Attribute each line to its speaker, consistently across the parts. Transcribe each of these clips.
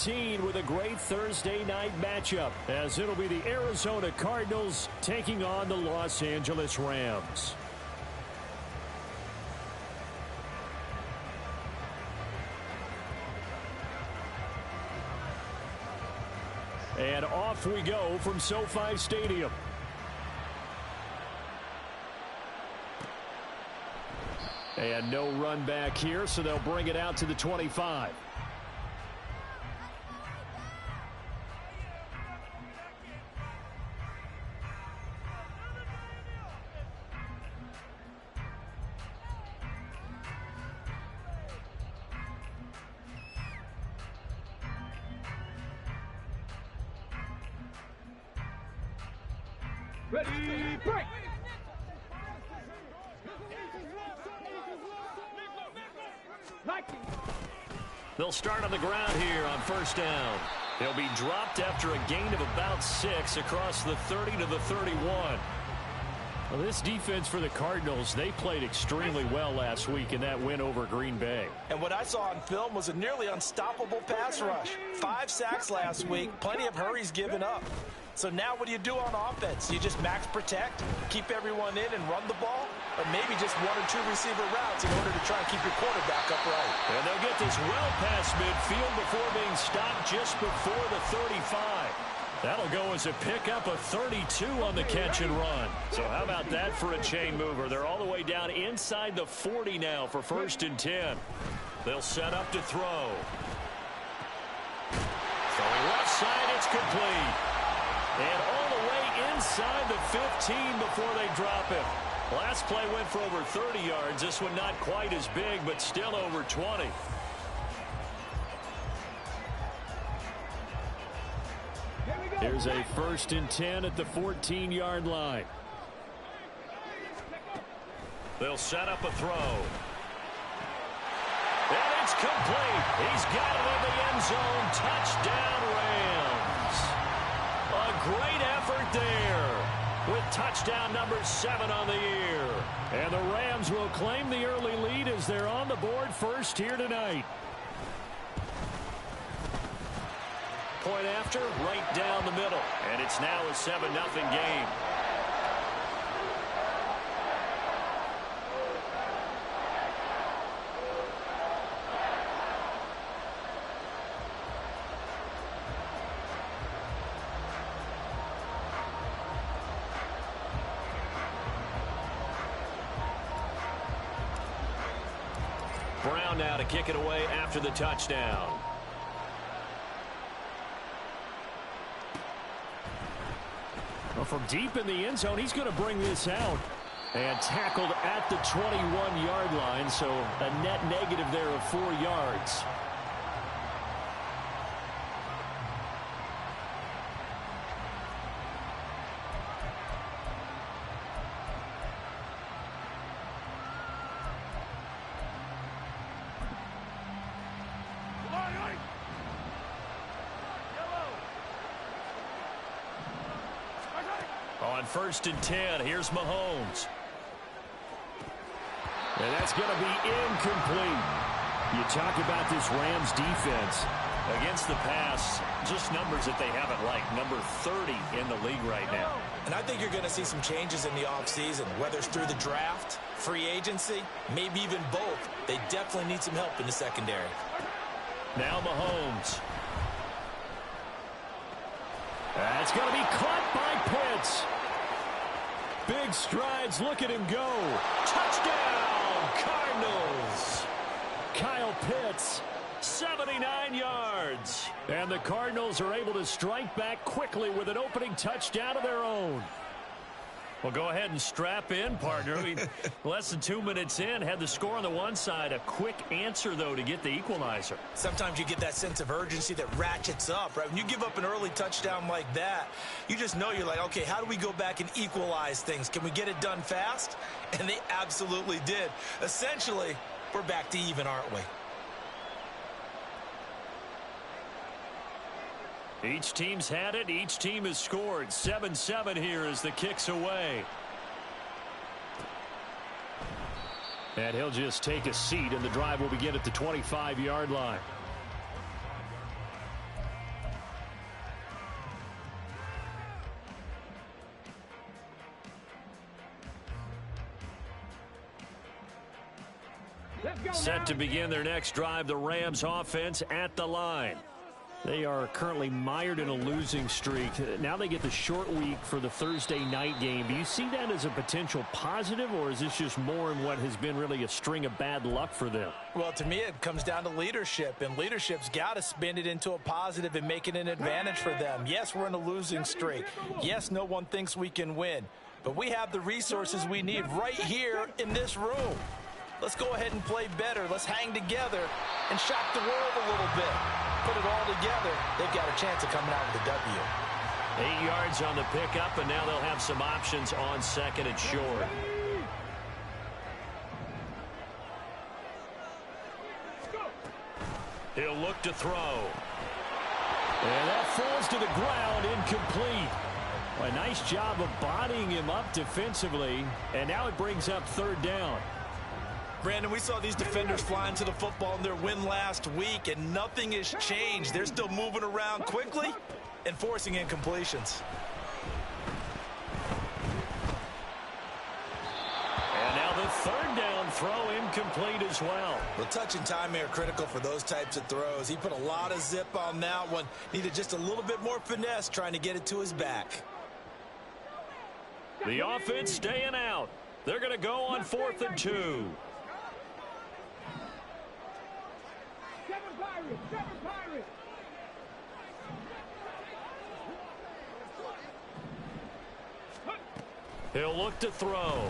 Speaker 1: 14 with a great Thursday night matchup, as it'll be the Arizona Cardinals taking on the Los Angeles Rams. And off we go from SoFi Stadium. And no run back here, so they'll bring it out to the 25.
Speaker 2: Ready, break!
Speaker 1: They'll start on the ground here on first down. They'll be dropped after a gain of about 6 across the 30 to the 31. Well, this defense for the Cardinals, they played extremely well last week in that win over Green Bay.
Speaker 3: And what I saw on film was a nearly unstoppable pass rush. 5 sacks last week, plenty of hurries given up. So now what do you do on offense? You just max protect, keep everyone in and run the ball, or maybe just 1 or 2 receiver routes in order to try and keep your quarterback upright.
Speaker 1: And they'll get this well past midfield before being stopped just before the 35. That'll go as a pickup of 32 on the catch and run. So how about that for a chain mover? They're all the way down inside the 40 now for 1st and 10. They'll set up to throw. Throwing left side, it's complete. And all the way inside the 15 before they drop him. Last play went for over 30 yards. This one not quite as big, but still over 20. Here's a 1st and 10 at the 14-yard line. They'll set up a throw. And it's complete. He's got it in the end zone. Touchdown, Rams. A great effort there with touchdown number 7 on the year. And the Rams will claim the early lead as they're on the board first here tonight. Point after, right down the middle. And it's now a 7-0 game. Brown now to kick it away after the touchdown. Well, from deep in the end zone, he's going to bring this out. And tackled at the 21-yard line, so a net negative there of 4 yards. On 1st and 10, here's Mahomes. And that's going to be incomplete. You talk about this Rams defense. Against the pass, just numbers that they haven't liked. Number 30 in the league right now.
Speaker 3: And I think you're going to see some changes in the offseason, whether it's through the draft, free agency, maybe even both. They definitely need some help in the secondary.
Speaker 1: Now Mahomes. That's going to be caught by Pitts. Big strides. Look at him go. Touchdown, Cardinals. Kyle Pitts, 79 yards. And the Cardinals are able to strike back quickly with an opening touchdown of their own. Well, go ahead and strap in, partner. Less than 2 minutes in, had the score on the one side. A quick answer, though, to get the equalizer.
Speaker 3: Sometimes you get that sense of urgency that ratchets up, right? When you give up an early touchdown like that, you just know you're like, okay, how do we go back and equalize things? Can we get it done fast? And they absolutely did. Essentially, we're back to even, aren't we?
Speaker 1: Each team's had it. Each team has scored. 7-7 here as the kick's away. And he'll just take a seat, and the drive will begin at the 25-yard line. Set to begin their next drive, the Rams offense at the line. They are currently mired in a losing streak. Now they get the short week for the Thursday night game. Do you see that as a potential positive, or is this just more in what has been really a string of bad luck for them?
Speaker 3: Well, to me, it comes down to leadership, and leadership's got to spin it into a positive and make it an advantage for them. Yes, we're in a losing streak. Yes, no one thinks we can win, but we have the resources we need right here in this room. Let's go ahead and play better. Let's hang together and shock the world a little bit. Put it all together, they've got a chance of coming out with a W.
Speaker 1: 8 yards on the pickup, and now they'll have some options on second and short. He'll look to throw. And that falls to the ground, incomplete. A nice job of bodying him up defensively, and now it brings up third down.
Speaker 3: Brandon, we saw these defenders flying to the football in their win last week, and nothing has changed. They're still moving around quickly and forcing incompletions.
Speaker 1: And now the third down throw incomplete as well.
Speaker 3: Well, touch and time are critical for those types of throws. He put a lot of zip on that one. Needed just a little bit more finesse trying to get it to his back.
Speaker 1: The offense staying out. They're going to go on 4th and 2. He'll look to throw.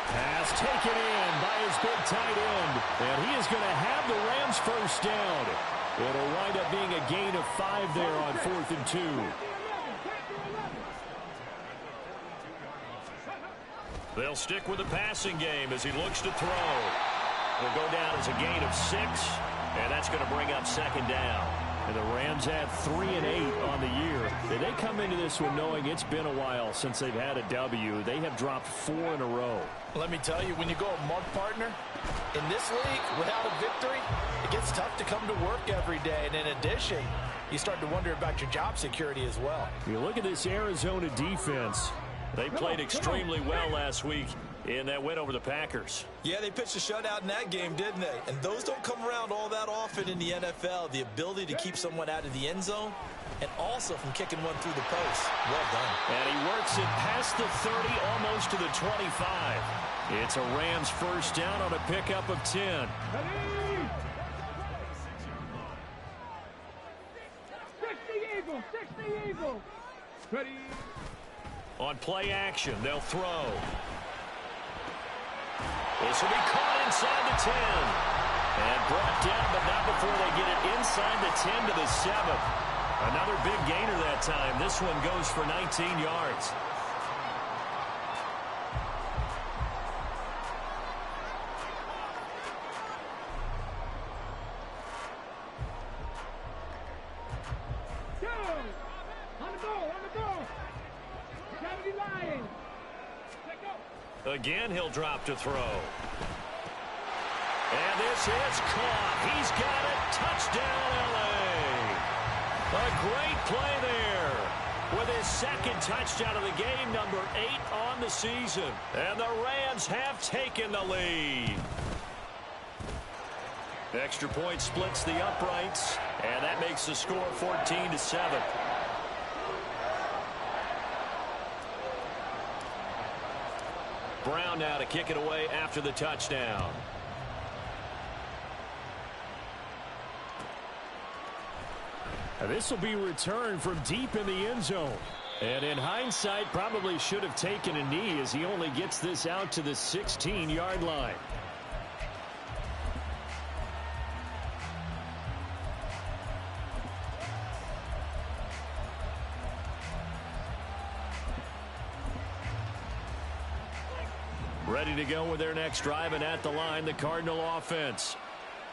Speaker 1: Pass taken in by his big tight end. And he is going to have the Rams first down. It'll wind up being a gain of 5 there on 4th and 2. They'll stick with the passing game as he looks to throw. Will go down as a gain of 6, and that's going to bring up second down. And the Rams have 3 and 8 on the year. They come into this one knowing it's been a while since they've had a W. They have dropped 4 in a row.
Speaker 3: Let me tell you, when you go a mud partner in this league without a victory, it gets tough to come to work every day. And in addition, you start to wonder about your job security as well.
Speaker 1: You look at this Arizona defense. They played extremely well last week in that win over the Packers.
Speaker 3: Yeah, they pitched a shutout in that game, didn't they? And those don't come around all that often in the NFL. The ability to keep someone out of the end zone and also from kicking one through the post. Well done.
Speaker 1: And he works it past the 30, almost to the 25. It's a Rams first down on a pickup of 10.
Speaker 2: 60 Eagles. Ready.
Speaker 1: On play action, they'll throw. This will be caught inside the 10. And brought down, but not before they get it inside the 10 to the 7. Another big gainer that time. This one goes for 19 yards. Again, he'll drop to throw. And this is caught. He's got it. Touchdown, L.A. A great play there with his second touchdown of the game, number 8 on the season. And the Rams have taken the lead. Extra point splits the uprights, and that makes the score 14-7. Brown now to kick it away after the touchdown. This will be returned from deep in the end zone. And in hindsight, probably should have taken a knee as he only gets this out to the 16-yard line. Ready to go with their next drive, and at the line, the Cardinal offense.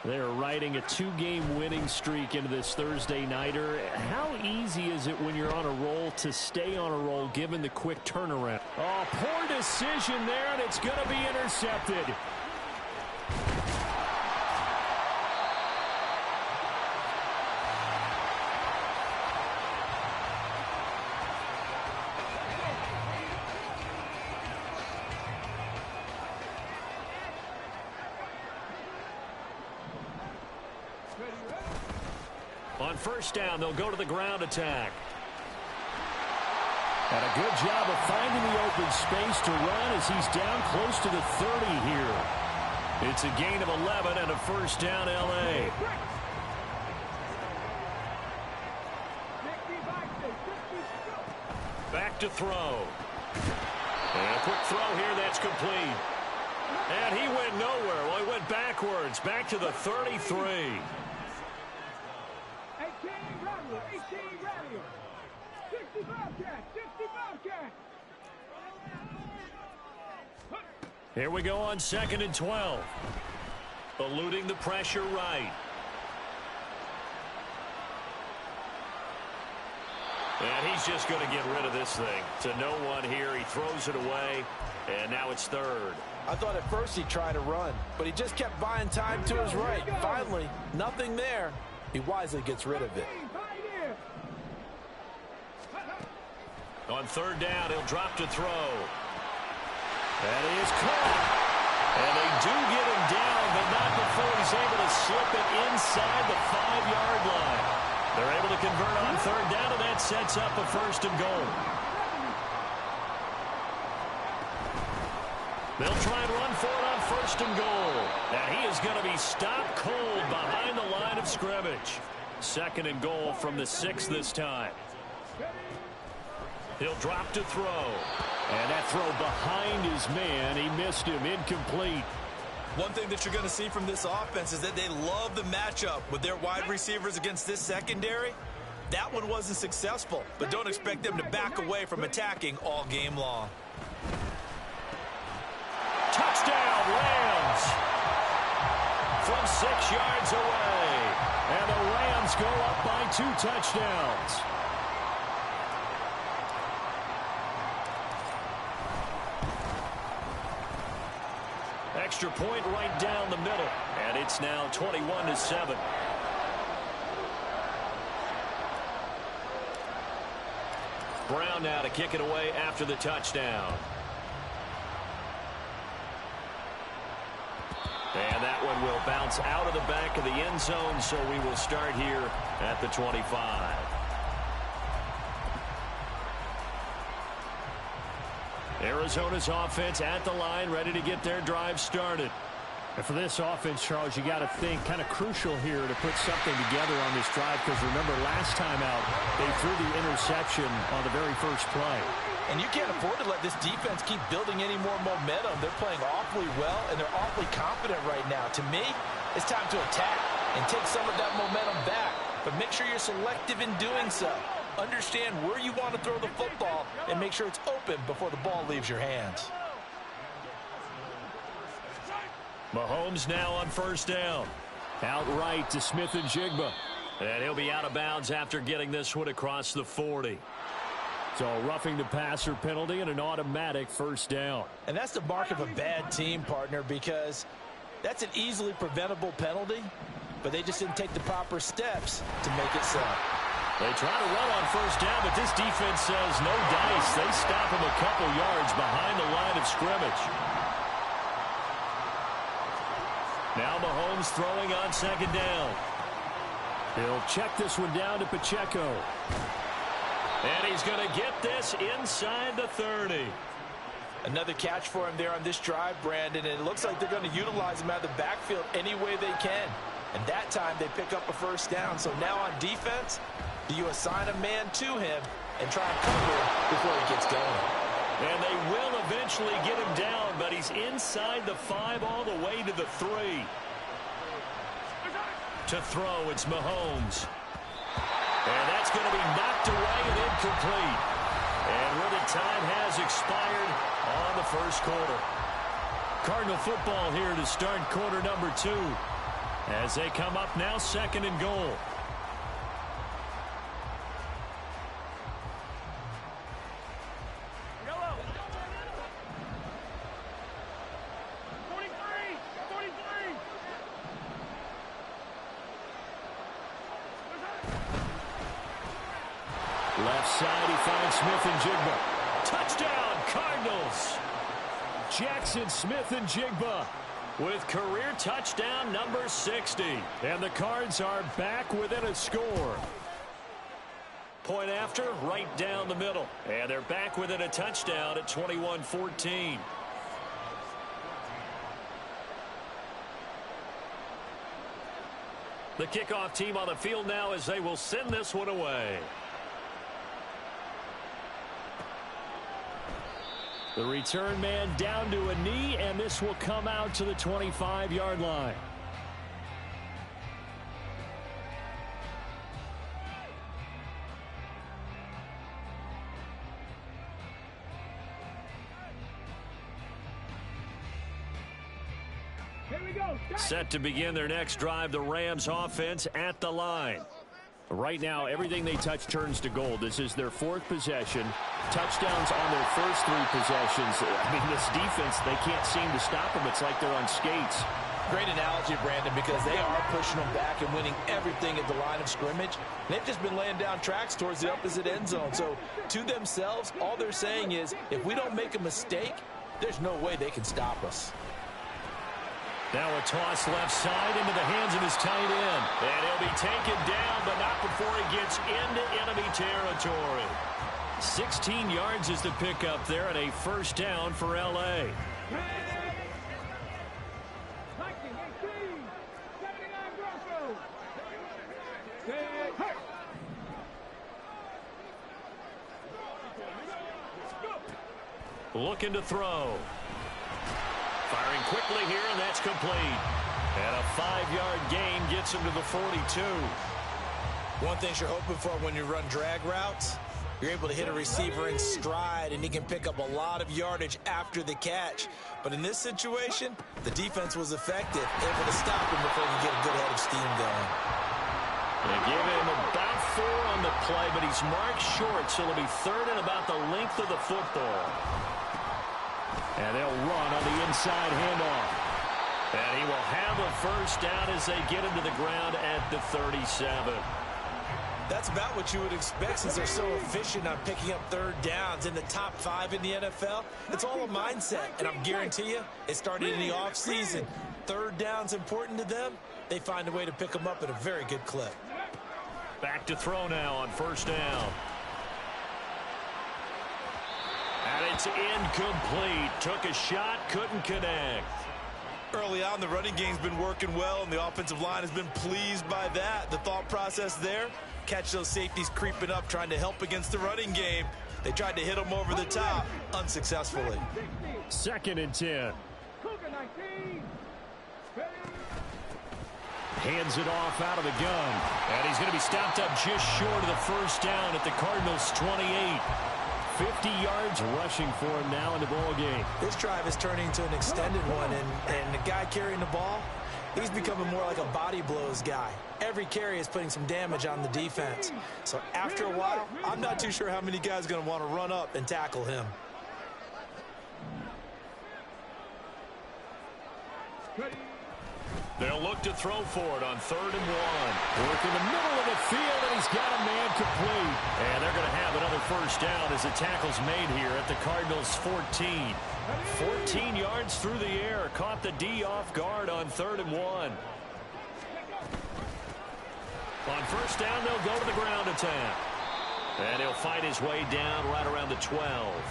Speaker 1: They're riding a 2-game winning streak into this Thursday nighter. How easy is it when you're on a roll to stay on a roll given the quick turnaround? Oh, poor decision there, and it's going to be intercepted. On first down, they'll go to the ground attack. And a good job of finding the open space to run as he's down close to the 30 here. It's a gain of 11 and a first down, L.A. Back to throw. And a quick throw here, that's complete. And he went nowhere. Well, he went backwards, back to the 33.
Speaker 2: 65 catch.
Speaker 1: Here we go on 2nd and 12. Eluding the pressure right. And he's just going to get rid of this thing. To no one here. He throws it away. And now it's 3rd.
Speaker 3: I thought at first he'd try to run, but he just kept buying time to his right. Finally, nothing there. He wisely gets rid of it.
Speaker 1: On 3rd down, he'll drop to throw. That is caught. And they do get him down, but not before he's able to slip it inside the 5-yard line. They're able to convert on 3rd down, and that sets up a 1st and goal. They'll try and run for it on 1st and goal. And he is going to be stopped cold behind the line of scrimmage. 2nd and goal from the 6 this time. He'll drop to throw. And that throw behind his man. He missed him. Incomplete.
Speaker 4: One thing that you're going to see from this offense is that they love the matchup with their wide receivers against this secondary. That one wasn't successful, but don't expect them to back away from attacking all game long.
Speaker 1: Touchdown, Rams. From 6 yards away. And the Rams go up by 2 touchdowns. Extra point right down the middle. And it's now 21-7. Brown now to kick it away after the touchdown. And that one will bounce out of the back of the end zone, so we will start here at the 25. Arizona's offense at the line, ready to get their drive started.
Speaker 5: And for this offense, Charles, you got to think kind of crucial here to put something together on this drive, because remember last time out they threw the interception on the very first play.
Speaker 3: And you can't afford to let this defense keep building any more momentum. They're playing awfully well, and they're awfully confident right now. To me, it's time to attack and take some of that momentum back. But make sure you're selective in doing so. Understand where you want to throw the football and make sure it's open before the ball leaves your hands.
Speaker 1: Mahomes now on first down. Outright to Smith-Njigba. And he'll be out of bounds after getting this one across the 40. So roughing the passer penalty and an automatic first down.
Speaker 3: And that's the mark of a bad team, partner, because that's an easily preventable penalty, but they just didn't take the proper steps to make it so.
Speaker 1: They try to run on first down, but this defense says no dice. They stop him a couple yards behind the line of scrimmage. Now Mahomes throwing on second down. He'll check this one down to Pacheco. And he's going to get this inside the 30.
Speaker 3: Another catch for him there on this drive, Brandon, and it looks like they're going to utilize him out of the backfield any way they can. And that time they pick up a first down. So now on defense, do you assign a man to him and try and cover him before he gets going?
Speaker 1: And they will eventually get him down, but he's inside the 5 all the way to the 3. To throw, it's Mahomes. And that's going to be knocked away and incomplete. And where the time has expired on the first quarter. Cardinal football here to start quarter number 2. As they come up now, second and goal. Left side, he finds Smith-Njigba. Touchdown, Cardinals. Jackson Smith-Njigba with career touchdown number 60. And the Cards are back within a score. Point after, right down the middle. And they're back within a touchdown at 21-14. The kickoff team on the field now as they will send this one away. The return man down to a knee, and this will come out to the 25-yard line. Set to begin their next drive, the Rams offense at the line. Right now, everything they touch turns to gold. This is their fourth possession. Touchdowns on their first three possessions. I mean, this defense, they can't seem to stop them. It's like they're on skates.
Speaker 3: Great analogy, Brandon, because they are pushing them back and winning everything at the line of scrimmage. They've just been laying down tracks towards the opposite end zone. So, to themselves, all they're saying is, if we don't make a mistake, there's no way they can stop us.
Speaker 1: Now a toss left side into the hands of his tight end. And he'll be taken down, but not before he gets into enemy territory. 16 yards is the pickup there, and a first down for L.A. Looking to throw. Firing quickly here, and that's complete. And a 5-yard gain gets him to the 42.
Speaker 3: One thing you're hoping for when you run drag routes, you're able to hit a receiver in stride, and he can pick up a lot of yardage after the catch. But in this situation, the defense was effective, able to stop him before he could get a good head of steam going.
Speaker 1: They give him about 4 on the play, but he's marked short, so it'll be third and about the length of the football. And they'll run on the inside handoff. And he will have a first down as they get him to the ground at the 37.
Speaker 3: That's about what you would expect since they're so efficient on picking up third downs in the top 5 in the NFL. It's all a mindset, and I'm guarantee you it started in the offseason. Third down's important to them. They find a way to pick them up at a very good clip.
Speaker 1: Back to throw now on first down. And it's incomplete. Took a shot, couldn't connect.
Speaker 4: Early on, the running game's been working well, and the offensive line has been pleased by that. The thought process there, catch those safeties creeping up, trying to help against the running game. They tried to hit them over the top, unsuccessfully.
Speaker 1: 2nd and 10. Hands it off out of the gun. And he's going to be stopped up just short of the first down at the Cardinals' 28. 50 yards rushing for him now in the ball game.
Speaker 3: This drive is turning into an extended one, and the guy carrying the ball, he's becoming more like a body blows guy. Every carry is putting some damage on the defense. So after a while, I'm not too sure how many guys are going to want to run up and tackle him.
Speaker 1: They'll look to throw for it on 3rd and 1. Work in the middle of the field, and he's got a man complete. And they're going to have another first down as the tackle's made here at the Cardinals' 14. 14 yards through the air. Caught the D off guard on 3rd and 1. On first down, they'll go to the ground attack. And he'll fight his way down right around the 12.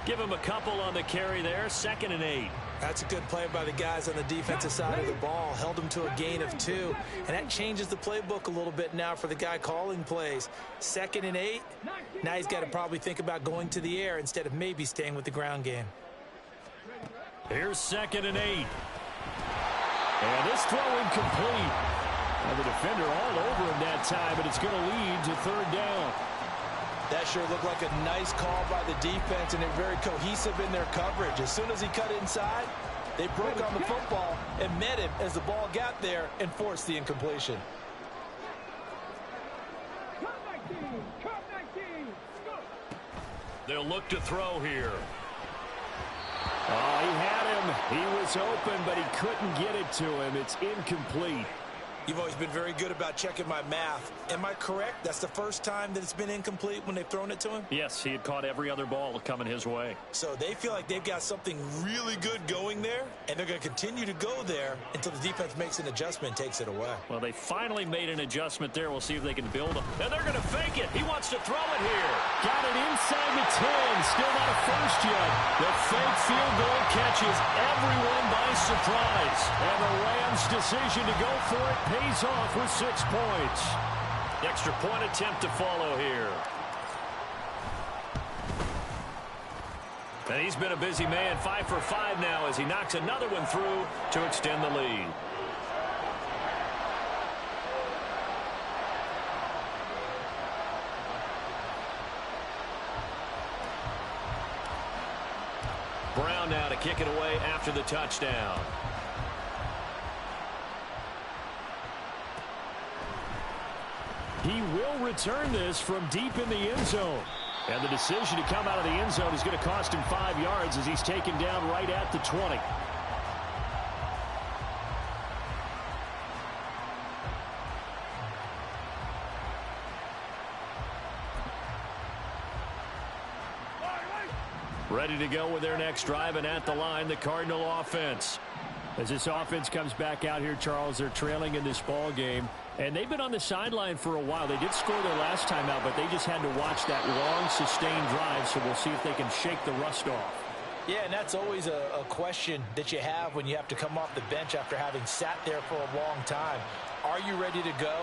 Speaker 1: Give him a couple on the carry there. 2nd and 8.
Speaker 3: That's a good play by the guys on the defensive side of the ball. Held him to a gain of 2. And that changes the playbook a little bit now for the guy calling plays. 2nd and 8. Now he's got to probably think about going to the air instead of maybe staying with the ground game.
Speaker 1: Here's 2nd and 8. And this throw incomplete. And the defender all over him that time, but it's going to lead to 3rd down.
Speaker 3: That sure looked like a nice call by the defense, and they're very cohesive in their coverage. As soon as he cut inside, they broke on the football and met him as the ball got there and forced the incompletion.
Speaker 1: They'll look to throw here. Oh, he had him. He was open, but he couldn't get it to him. It's incomplete.
Speaker 4: You've always been very good about checking my math. Am I correct? That's the first time that it's been incomplete when they've thrown it to him?
Speaker 5: Yes, he had caught every other ball coming his way.
Speaker 4: So they feel like they've got something really good going there, and they're going to continue to go there until the defense makes an adjustment and takes it away.
Speaker 5: Well, they finally made an adjustment there. We'll see if they can build them. And they're going to fake it. He wants to throw it here. Got it inside the 10. Still not a first yet. The fake field goal catches everyone by surprise. And the Rams' decision to go for it pays off with 6 points. Extra point attempt to follow here. And he's been a busy man, 5 for 5 now as he knocks another one through to extend the lead. Brown now to kick it away after the touchdown. He will return this from deep in the end zone. And the decision to come out of the end zone is going to cost him 5 yards as he's taken down right at the 20. Ready to go with their next drive, and at the line, the Cardinal offense. As this offense comes back out here, Charles, they're trailing in this ball game. And they've been on the sideline for a while. They did score their last time out, but they just had to watch that long, sustained drive, so we'll see if they can shake the rust off.
Speaker 3: Yeah, and that's always a question that you have when you have to come off the bench after having sat there for a long time. Are you ready to go?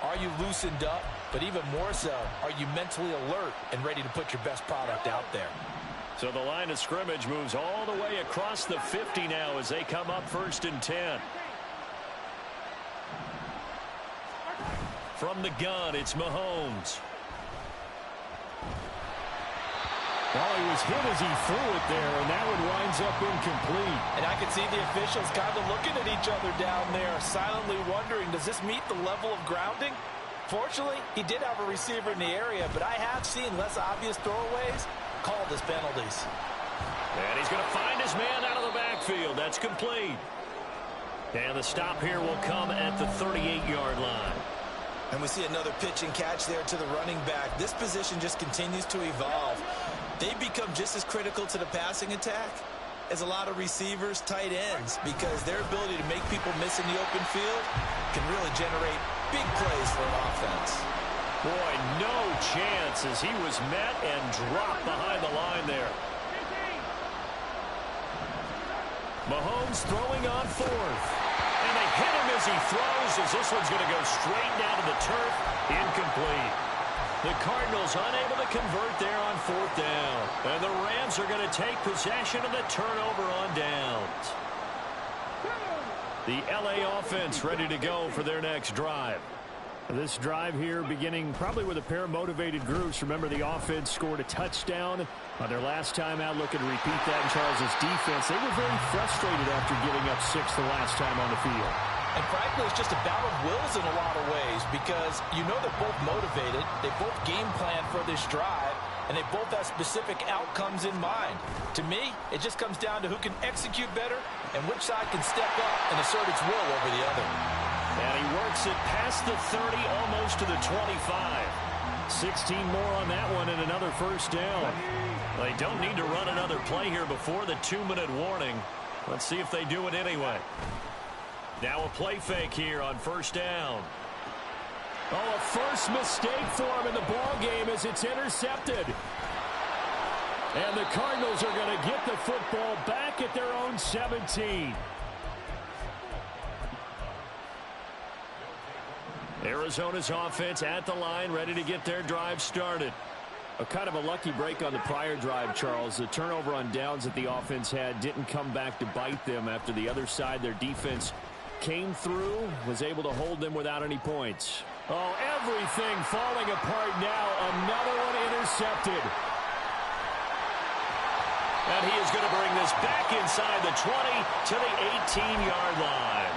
Speaker 3: Are you loosened up? But even more so, are you mentally alert and ready to put your best product out there?
Speaker 5: So the line of scrimmage moves all the way across the 50 now as they come up 1st and 10. From the gun, it's Mahomes. Well, he was hit as he threw it there, and that one winds up incomplete.
Speaker 3: And I can see the officials kind of looking at each other down there, silently wondering, does this meet the level of grounding? Fortunately, he did have a receiver in the area, but I have seen less obvious throwaways called as penalties.
Speaker 5: And he's going to find his man out of the backfield. That's complete. And the stop here will come at the 38-yard line.
Speaker 4: And we see another pitch and catch there to the running back. This position just continues to evolve. They become just as critical to the passing attack as a lot of receivers, tight ends, because their ability to make people miss in the open field can really generate big plays for an offense.
Speaker 5: Boy, no chance as he was met and dropped behind the line there. Mahomes throwing on 4th. And they hit him as he throws, as this one's going to go straight down to the turf. Incomplete. The Cardinals unable to convert there on 4th down. And the Rams are going to take possession of the turnover on downs. The LA offense ready to go for their next drive. This drive here beginning probably with a pair of motivated groups. Remember, the offense scored a touchdown on their last time out. Looking to repeat that in Charles's defense. They were very frustrated after giving up 6 the last time on the field.
Speaker 3: And frankly, it's just a battle of wills in a lot of ways because you know they're both motivated. They both game plan for this drive, and they both have specific outcomes in mind. To me, it just comes down to who can execute better and which side can step up and assert its will over the other.
Speaker 5: And he works it past the 30, almost to the 25. 16 more on that one and another first down. They don't need to run another play here before the 2-minute warning. Let's see if they do it anyway. Now a play fake here on 1st down. Oh, a first mistake for him in the ball game as it's intercepted. And the Cardinals are going to get the football back at their own 17. Arizona's offense at the line, ready to get their drive started. A kind of a lucky break on the prior drive, Charles. The turnover on downs that the offense had didn't come back to bite them after the other side. Their defense came through, was able to hold them without any points. Oh, everything falling apart now. Another one intercepted. And he is going to bring this back inside the 20 to the 18-yard line.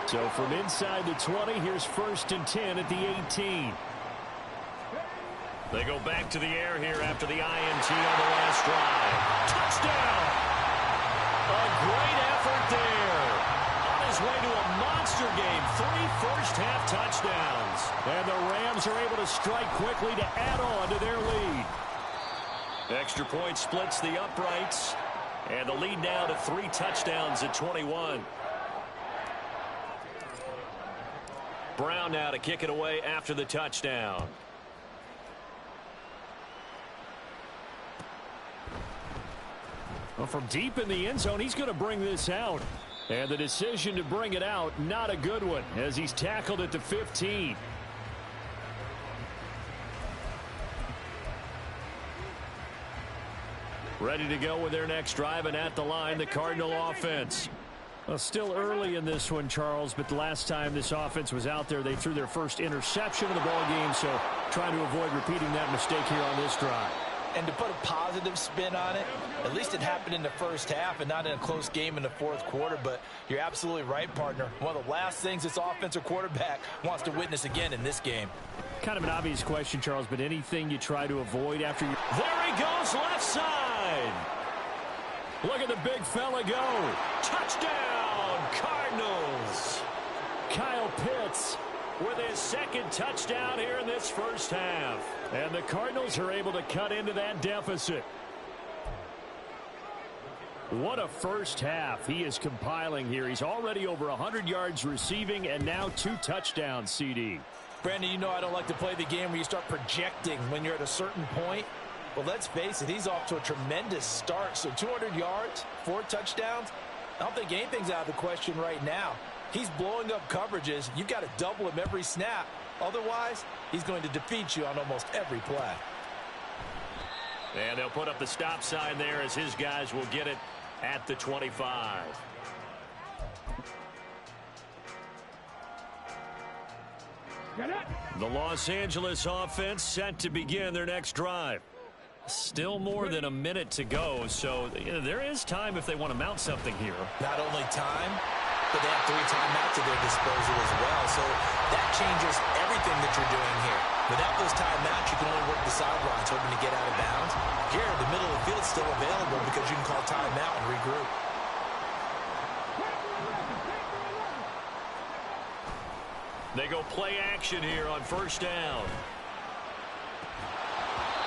Speaker 5: So from inside the 20, here's 1st and 10 at the 18. They go back to the air here after the INT on the last drive. Touchdown! A great effort there. his way to a monster game. 3 first-half touchdowns. And the Rams are able to strike quickly to add on to their lead. Extra point splits the uprights. And the lead now to 3 touchdowns at 21. Brown now to kick it away after the touchdown. Well, from deep in the end zone, he's going to bring this out. And the decision to bring it out, not a good one, as he's tackled at the 15. Ready to go with their next drive, and at the line, the Cardinal offense. Well, still early in this one, Charles, but the last time this offense was out there, they threw their first interception of the ball game, so trying to avoid repeating that mistake here on this drive.
Speaker 3: And to put a positive spin on it, at least it happened in the first half and not in a close game in the fourth quarter. But you're absolutely right, partner. One of the last things this offensive quarterback wants to witness again in this game.
Speaker 5: Kind of an obvious question, Charles, but anything you try to avoid after you... There he goes, left side. Look at the big fella go. Touchdown, Cardinals. Kyle Pitts with his second touchdown here in this first half. And the Cardinals are able to cut into that deficit. What a first half he is compiling here. He's already over 100 yards receiving and now 2 touchdowns, CD.
Speaker 3: Brandon, you know I don't like to play the game where you start projecting when you're at a certain point. But let's face it, he's off to a tremendous start. So 200 yards, 4 touchdowns. I don't think anything's out of the question right now. He's blowing up coverages. You've got to double him every snap. Otherwise, he's going to defeat you on almost every play.
Speaker 5: And they'll put up the stop sign there as his guys will get it at the 25. The Los Angeles offense set to begin their next drive. Still more than a minute to go, so there is time if they want to mount something here.
Speaker 3: Not only time, but they have 3 timeouts at their disposal as well, so that changes everything that you're doing here. Without those timeouts, you can only work the sidelines, hoping to get out of bounds. Here, the middle of the field is still available because you can call timeout and regroup.
Speaker 5: They go play action here on first down.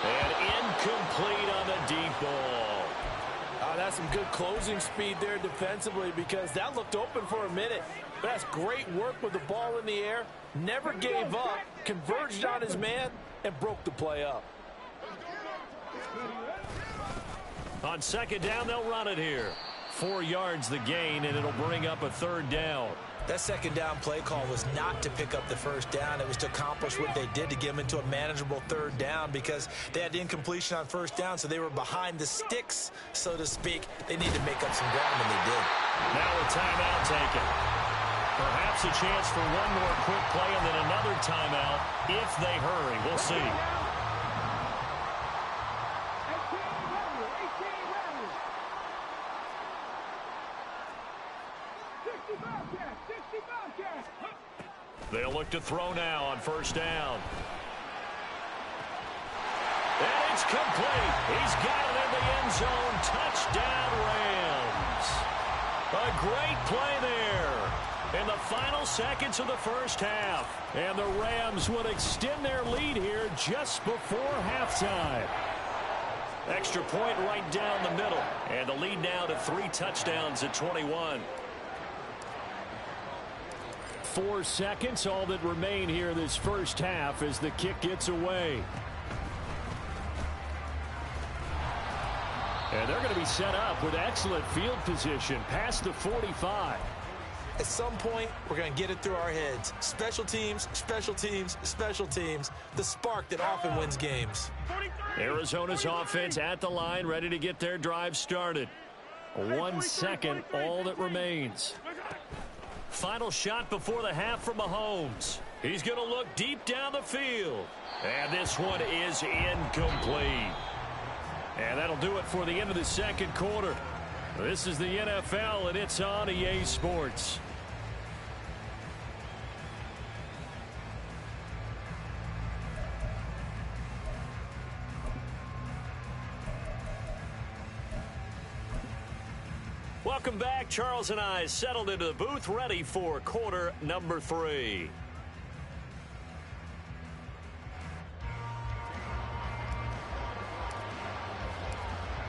Speaker 5: And incomplete on the deep ball.
Speaker 3: That's some good closing speed there defensively because that looked open for a minute. But that's great work with the ball in the air. Never gave up, converged on his man, and broke the play up.
Speaker 5: On second down, they'll run it here. 4 yards the gain, and it'll bring up a 3rd down.
Speaker 3: That second down play call was not to pick up the first down. It was to accomplish what they did to get them into a manageable 3rd down because they had incompletion on first down, so they were behind the sticks, so to speak. They needed to make up some ground, and they did.
Speaker 5: Now a timeout taken. Perhaps a chance for one more quick play and then another timeout if they hurry. We'll see. They'll look to throw now on first down. And it's complete. He's got it in the end zone. Touchdown, Rams. A great play there in the final seconds of the first half. And the Rams would extend their lead here just before halftime. Extra point right down the middle. And the lead now to 3 touchdowns at 21. 4 seconds, all that remain here this first half as the kick gets away. And they're going to be set up with excellent field position past the 45.
Speaker 3: At some point, we're going to get it through our heads. Special teams, special teams, special teams. The spark that often wins games.
Speaker 5: Arizona's offense at the line, ready to get their drive started. 1 second, all that remains. Final shot before the half from Mahomes. He's going to look deep down the field. And this one is incomplete. And that'll do it for the end of the second quarter. This is the NFL, and it's on EA Sports. Welcome back. Charles and I settled into the booth, ready for quarter number 3.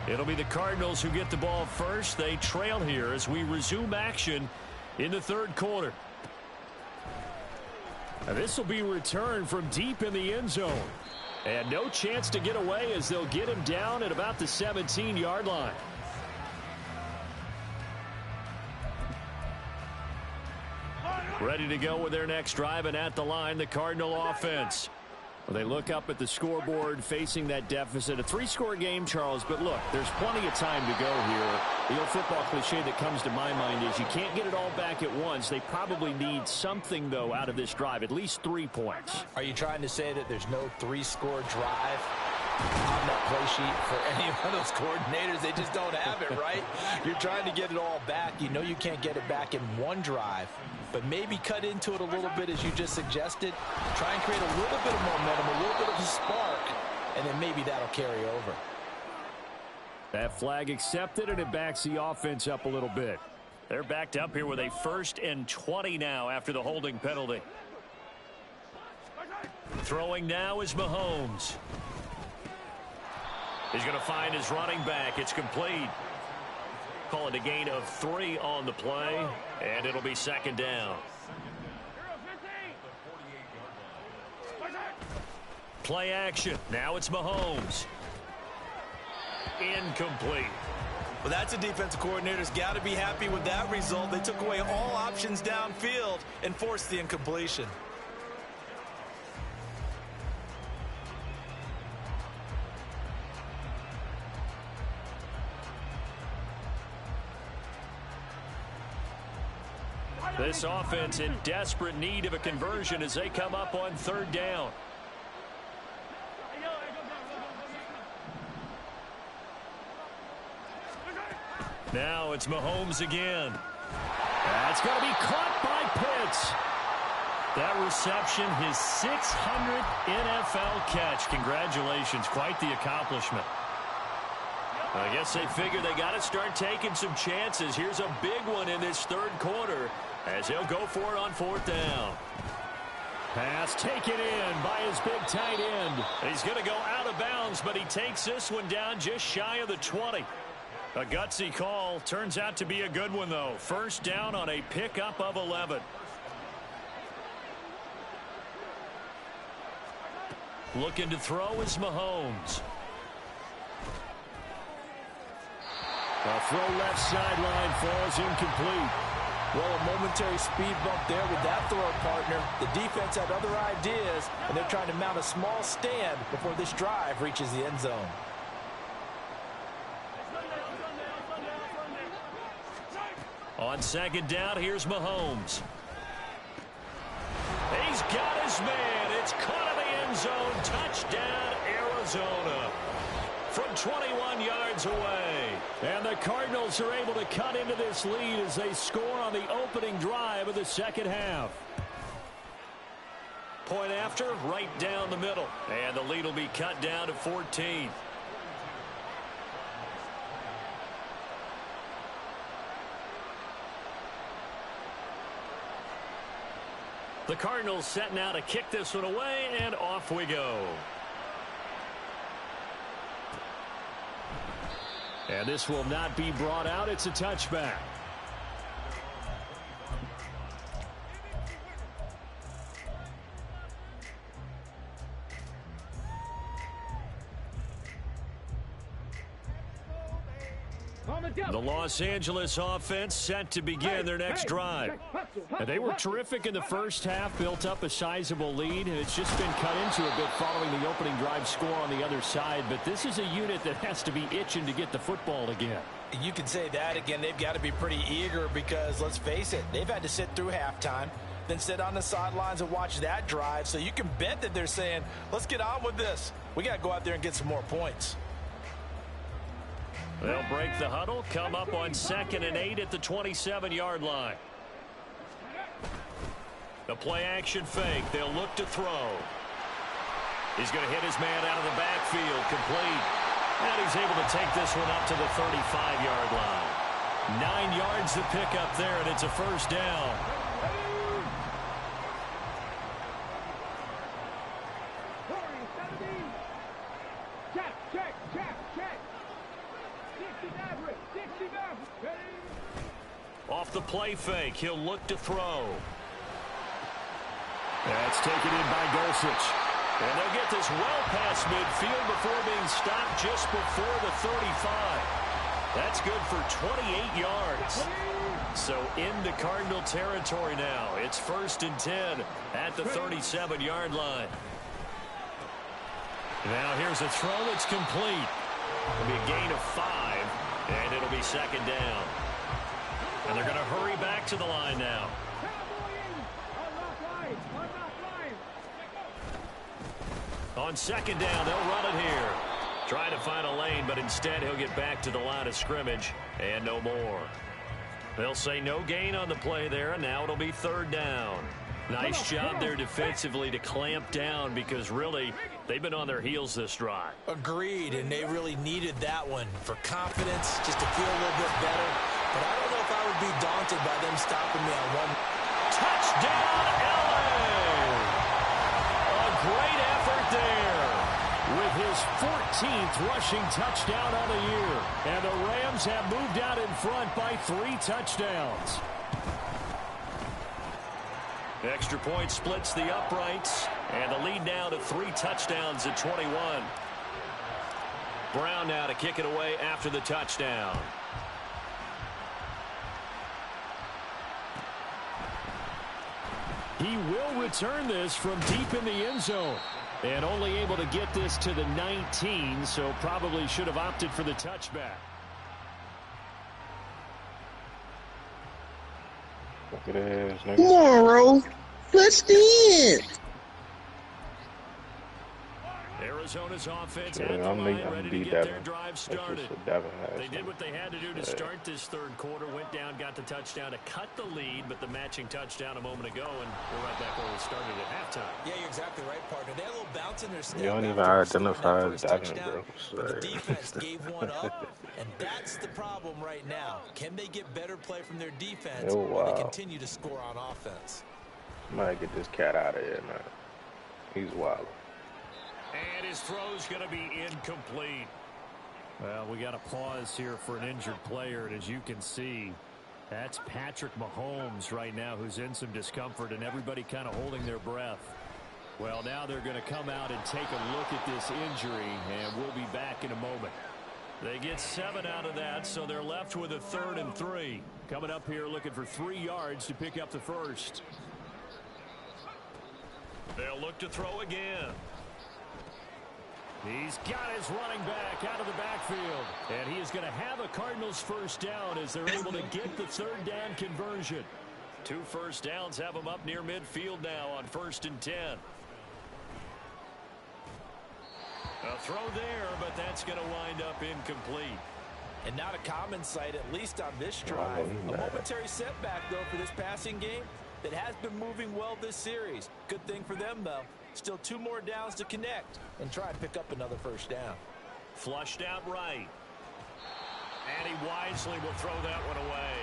Speaker 5: It'll be the Cardinals who get the ball first. They trail here as we resume action in the third quarter. Now this will be returned from deep in the end zone. And no chance to get away as they'll get him down at about the 17-yard line. Ready to go with their next drive, and at the line, the Cardinal offense. Well, they look up at the scoreboard facing that deficit. A 3-score game, Charles, but look, there's plenty of time to go here. The old football cliche that comes to my mind is you can't get it all back at once. They probably need something, though, out of this drive, at least 3 points.
Speaker 3: Are you trying to say that there's no 3-score drive on that play sheet for any one of those coordinators? They just don't have it, right? You're trying to get it all back. You know you can't get it back in one drive, but maybe cut into it a little bit as you just suggested. Try and create a little bit of momentum, a little bit of a spark, and then maybe that'll carry over.
Speaker 5: That flag accepted, and it backs the offense up a little bit. They're backed up here with a 1st and 20 now after the holding penalty. Throwing now is Mahomes. He's going to find his running back. It's complete. Call it a gain of 3 on the play, and it'll be 2nd down. Play action. Now it's Mahomes. Incomplete.
Speaker 4: Well, that's a defensive coordinator's got to be happy with that result. They took away all options downfield and forced the incompletion.
Speaker 5: This offense in desperate need of a conversion as they come up on 3rd down. Now it's Mahomes again. That's going to be caught by Pitts. That reception, his 600th NFL catch. Congratulations. Quite the accomplishment. I guess they figure they got to start taking some chances. Here's a big one in this third quarter as he'll go for it on 4th down. Pass taken in by his big tight end. He's going to go out of bounds, but he takes this one down just shy of the 20. A gutsy call. Turns out to be a good one, though. 1st down on a pickup of 11. Looking to throw is Mahomes. A throw left sideline falls incomplete.
Speaker 3: Well, a momentary speed bump there with that throw partner. The defense had other ideas, and they're trying to mount a small stand before this drive reaches the end zone.
Speaker 5: On 2nd down, here's Mahomes. He's got his man. It's caught in the end zone. Touchdown, Arizona. From 21 yards away. And the Cardinals are able to cut into this lead as they score on the opening drive of the 2nd half. Point after, right down the middle. And the lead will be cut down to 14. The Cardinals setting out to kick this one away, and off we go. And this will not be brought out. It's a touchback. The Los Angeles offense set to begin their next drive. And they were terrific in the first half, built up a sizable lead, and it's just been cut into a bit following the opening drive score on the other side. But this is a unit that has to be itching to get the football again.
Speaker 3: You can say that again. They've got to be pretty eager because, let's face it, they've had to sit through halftime, then sit on the sidelines and watch that drive. So you can bet that they're saying, let's get on with this. We got to go out there and get some more points.
Speaker 5: They'll break the huddle, come up on 2nd and 8 at the 27-yard line. The play action fake. They'll look to throw. He's going to hit his man out of the backfield, complete. And he's able to take this one up to the 35-yard line. 9 yards to pick up there, and it's a first down. Off the play fake, he'll look to throw. That's taken in by Dulcich. And they'll get this well past midfield before being stopped just before the 35. That's good for 28 yards. So into Cardinal territory now. It's 1st and 10 at the 37-yard line. Now here's a throw that's complete. It'll be a gain of 5, and it'll be 2nd down. And they're going to hurry back to the line now. On 2nd down, they'll run it here. Trying to find a lane, but instead he'll get back to the line of scrimmage and no more. They'll say no gain on the play there, and now it'll be 3rd down. Nice job there defensively to clamp down because really they've been on their heels this drive.
Speaker 3: Agreed, and they really needed that one for confidence, just to feel a little bit better. But I don't know if I would be daunted by them stopping me on one.
Speaker 5: Touchdown, LA! A great effort there with his 14th rushing touchdown on the year. And the Rams have moved out in front by 3 touchdowns. Extra point splits the uprights, and the lead now to 3 touchdowns at 21. Brown now to kick it away after the touchdown. He will return this from deep in the end zone. And only able to get this to the 19, so probably should have opted for the touchback.
Speaker 6: Look at this, nigga.
Speaker 7: Tomorrow, touched in.
Speaker 5: Arizona's offense
Speaker 6: Yeah,
Speaker 5: at the
Speaker 6: I'm
Speaker 5: line, ready to
Speaker 6: beat
Speaker 5: get
Speaker 6: Devin.
Speaker 5: their drive
Speaker 6: That's
Speaker 5: started.
Speaker 6: just what Devin has.
Speaker 5: They did what they had to do to start this 3rd quarter. Went down, got the touchdown to cut the lead, but the matching touchdown a moment ago, and we're right back where we started at halftime.
Speaker 3: Yeah, you're exactly right, partner. They had a little bounce in their step.
Speaker 6: You don't even
Speaker 3: after
Speaker 6: identify
Speaker 3: scoring that
Speaker 6: Devin,
Speaker 3: first touchdown,
Speaker 6: bro.
Speaker 3: but the defense gave one up, and that's the problem right now. Can they get better play from their defense
Speaker 6: Oh,
Speaker 3: when
Speaker 6: wow.
Speaker 3: they continue to score on offense?
Speaker 6: Might get this cat out of here, man. He's wild.
Speaker 5: And his throw's going to be incomplete. Well, we got a pause here for an injured player, and as you can see, that's Patrick Mahomes right now who's in some discomfort, and everybody kind of holding their breath. Well, now they're going to come out and take a look at this injury, and we'll be back in a moment. They get 7 out of that, so they're left with a 3rd and 3. Coming up here looking for 3 yards to pick up the first. They'll look to throw again. He's got his running back out of the backfield. And he is going to have a Cardinals first down as they're able to get the 3rd down conversion. 2 first downs have them up near midfield now on 1st and 10. A throw there, but that's going to wind up incomplete.
Speaker 3: And not a common sight, at least on this drive. A momentary setback, though, for this passing game that has been moving well this series. Good thing for them, though. Still 2 more downs to connect and try and pick up another first down.
Speaker 5: Flushed out right. And he wisely will throw that one away.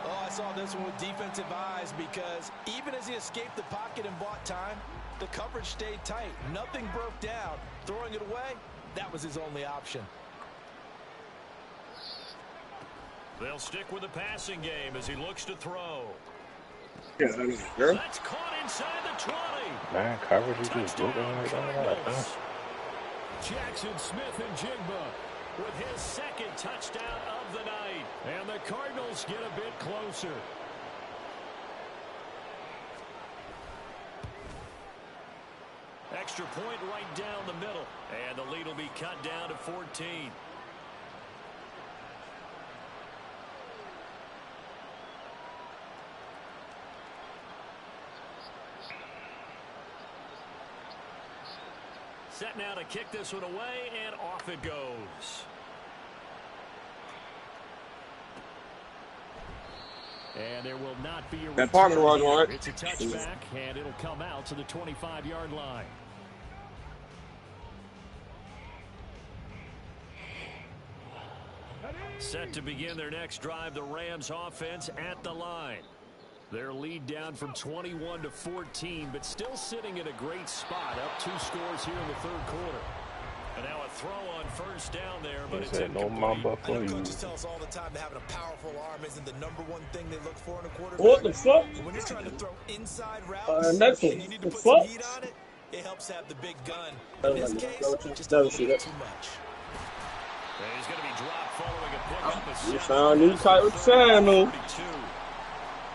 Speaker 3: Oh, I saw this one with defensive eyes because even as he escaped the pocket and bought time, the coverage stayed tight. Nothing broke down. Throwing it away, that was his only option.
Speaker 5: They'll stick with the passing game as he looks to throw.
Speaker 7: Yeah,
Speaker 5: That's caught inside the 20.
Speaker 6: Man, coverage is just looking like that.
Speaker 5: Jackson Smith-Njigba with his 2nd touchdown of the night. And the Cardinals get a bit closer. Extra point right down the middle. And the lead will be cut down to 14. Set now to kick this one away, and off it goes. And there will not be a
Speaker 7: That parking
Speaker 5: return
Speaker 7: garage,
Speaker 5: here.
Speaker 7: right?
Speaker 5: It's a touchback, and it'll come out to the 25-yard line. Set to begin their next drive, the Rams offense at the line. Their lead down from 21 to 14, but still sitting at a great spot, up 2 scores here in the third quarter. And now a throw on first down there, but it's incomplete.
Speaker 6: I know
Speaker 4: coaches tell us all the time that having a powerful arm isn't the #1 thing they look for in a quarterback.
Speaker 2: What the fuck?
Speaker 4: When you're trying to throw inside routes
Speaker 2: Next
Speaker 4: and
Speaker 2: one.
Speaker 4: you need to
Speaker 2: The
Speaker 4: put
Speaker 2: fuck?
Speaker 4: some heat on it, it helps have the big gun.
Speaker 2: That
Speaker 4: In
Speaker 2: was
Speaker 4: this
Speaker 2: like
Speaker 4: case,
Speaker 2: that.
Speaker 4: just
Speaker 2: That
Speaker 4: a
Speaker 2: was
Speaker 4: little
Speaker 2: it.
Speaker 4: too much.
Speaker 5: And he's going to be dropped following a pickup of
Speaker 2: You
Speaker 5: 7.
Speaker 2: found new type of channel.
Speaker 5: 32.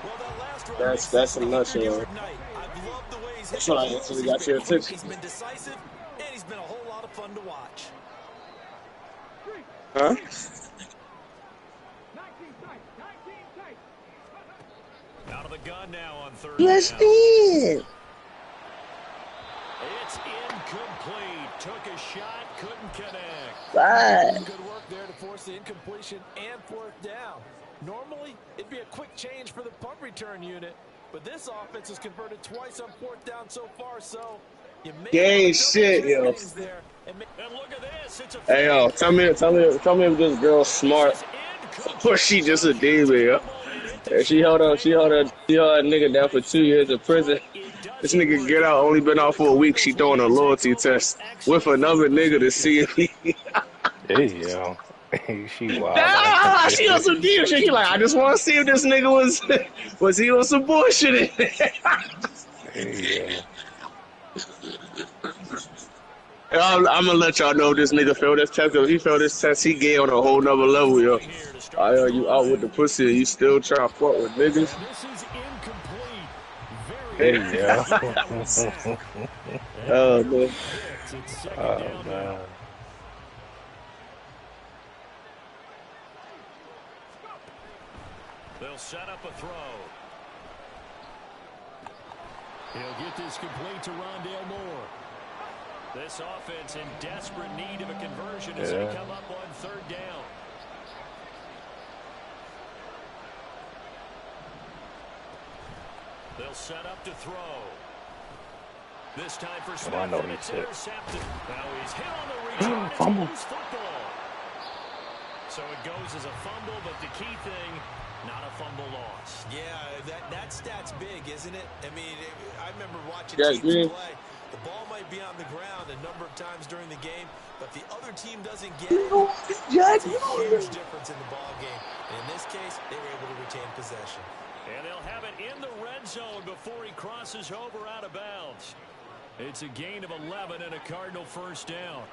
Speaker 4: Well, that last run
Speaker 2: That's
Speaker 4: makes
Speaker 2: some
Speaker 4: it
Speaker 2: nuts,
Speaker 4: 100-yard night. I've loved the way he's
Speaker 2: That's
Speaker 4: hit
Speaker 2: what I
Speaker 4: the
Speaker 2: actually
Speaker 4: balls.
Speaker 2: got your attention.
Speaker 4: He's been decisive, and he's been a whole lot of fun to watch.
Speaker 2: Huh? 19 tight.
Speaker 5: Out of the gun now on third
Speaker 7: Let's
Speaker 5: down.
Speaker 7: in.
Speaker 5: It's incomplete. Took a shot, couldn't connect.
Speaker 7: Bye.
Speaker 3: Good work there to force the incompletion and 4th down. Normally, it'd be a quick change for the punt return unit, but this offense has converted twice on 4th down so far, so you may
Speaker 2: Gang shit, yo.
Speaker 3: there.
Speaker 5: And look at this. It's a
Speaker 2: Hey yo, tell me if this girl's smart or she just a demon, yo. If she held a nigga down for 2 years in prison. This nigga get out, only been out for a week. She throwing a loyalty test with another nigga to see if he.
Speaker 6: Hey, yo. She wild.
Speaker 2: Nah, she on some deal shit. He like, I just want to see if this nigga was he on some bullshit.
Speaker 6: Hey,
Speaker 2: I'm gonna let y'all know if this nigga failed this test. If he failed this test, he gay on a whole nother level, yo. You out with the pussy and you still trying to fuck with niggas?
Speaker 5: This is incomplete. Very
Speaker 2: Hey. Oh, man.
Speaker 5: It's second
Speaker 6: Oh,
Speaker 5: down now.
Speaker 6: man.
Speaker 5: They'll set up a throw. He'll get this complete to Rondale Moore. This offense in desperate need of a conversion as they come up on third down. They'll set up to throw. This time for Smith,
Speaker 6: I know
Speaker 5: and
Speaker 6: he's
Speaker 5: it's
Speaker 6: hit.
Speaker 5: intercepted. Now he's hit on the return. It's
Speaker 6: Fumble.
Speaker 5: loose football. So it goes as a fumble, but the key thing, not a fumble loss.
Speaker 4: Yeah, that stat's big, isn't it? I mean, I remember watching
Speaker 2: Yeah,
Speaker 4: teams
Speaker 2: yeah.
Speaker 4: play. The ball might be on the ground a number of times during the game, but the other team doesn't get it. That's a huge difference in the ball game. And in this case, they were able to retain possession.
Speaker 5: And they'll have it in the red zone before he crosses over out of bounds. It's a gain of 11 and a Cardinal first down.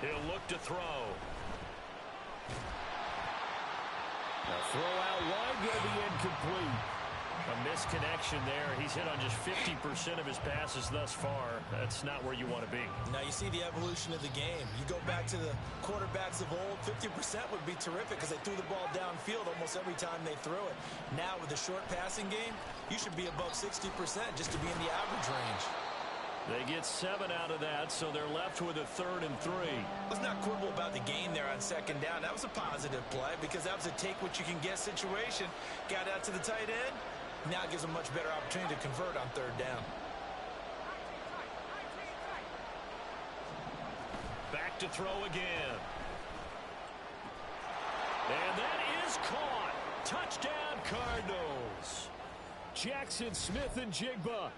Speaker 5: He'll look to throw. Now throw out wide will be incomplete. A misconnection there. He's hit on just 50% of his passes thus far. That's not where you want to be.
Speaker 4: Now you see the evolution of the game. You go back to the quarterbacks of old, 50% would be terrific because they threw the ball downfield almost every time they threw it. Now with the short passing game, you should be above 60% just to be in the average range.
Speaker 5: They get 7 out of that, so they're left with a 3rd and 3.
Speaker 4: Let's not quibble about the gain there on second down. That was a positive play because that was a take-what-you-can-get situation. Got out to the tight end. Now it gives them much better opportunity to convert on third down.
Speaker 5: Back to throw again. And that is caught. Touchdown, Cardinals. Jackson Smith and Jigba.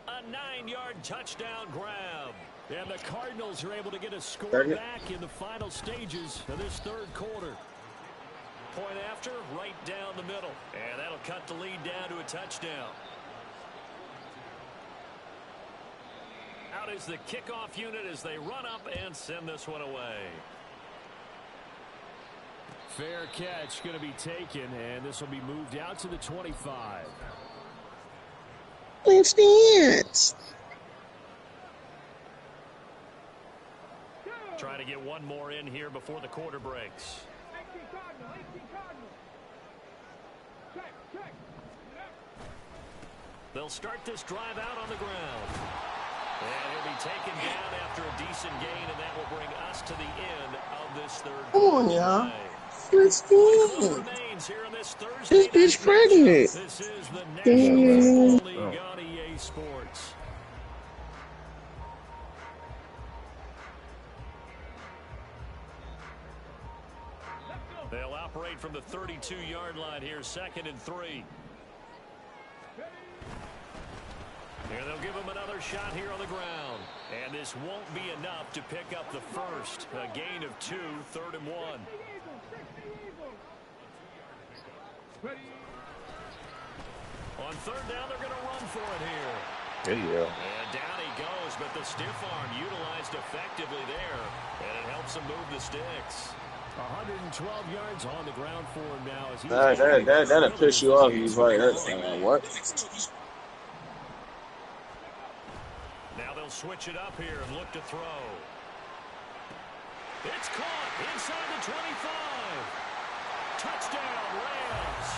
Speaker 5: A 9-yard touchdown grab. And the Cardinals are able to get a score back in the final stages of this third quarter. Point after, right down the middle. And that'll cut the lead down to a touchdown. Out is the kickoff unit as they run up and send this one away. Fair catch going to be taken, and this will be moved out to the 25.
Speaker 7: Let's dance.
Speaker 5: Trying to get one more in here before the quarter breaks.
Speaker 2: 18 Cardinal. Check.
Speaker 5: They'll start this drive out on the ground. And he'll be taken down after a decent gain, and that will bring us to the end of this third
Speaker 7: Come
Speaker 5: quarter.
Speaker 7: on, y'all. Let's dance.
Speaker 5: Remains here on this Thursday
Speaker 7: This bitch
Speaker 5: night.
Speaker 7: pregnant.
Speaker 5: This is the
Speaker 7: Damn.
Speaker 5: National Football League on EA Sports. separate from the 32-yard line here, 2nd and 3. Here they'll give him another shot here on the ground. And this won't be enough to pick up the first. A gain of 2, 3rd and 1. On 3rd down, they're going to run for it here.
Speaker 6: There you go.
Speaker 5: And down he goes, but the stiff arm utilized effectively there. And it helps him move the sticks.
Speaker 1: 112 yards on the ground for him now. As
Speaker 2: That'll piss you off. He's right. What?
Speaker 5: Now they'll switch it up here and look to throw. It's caught inside the 25. Touchdown, Rams.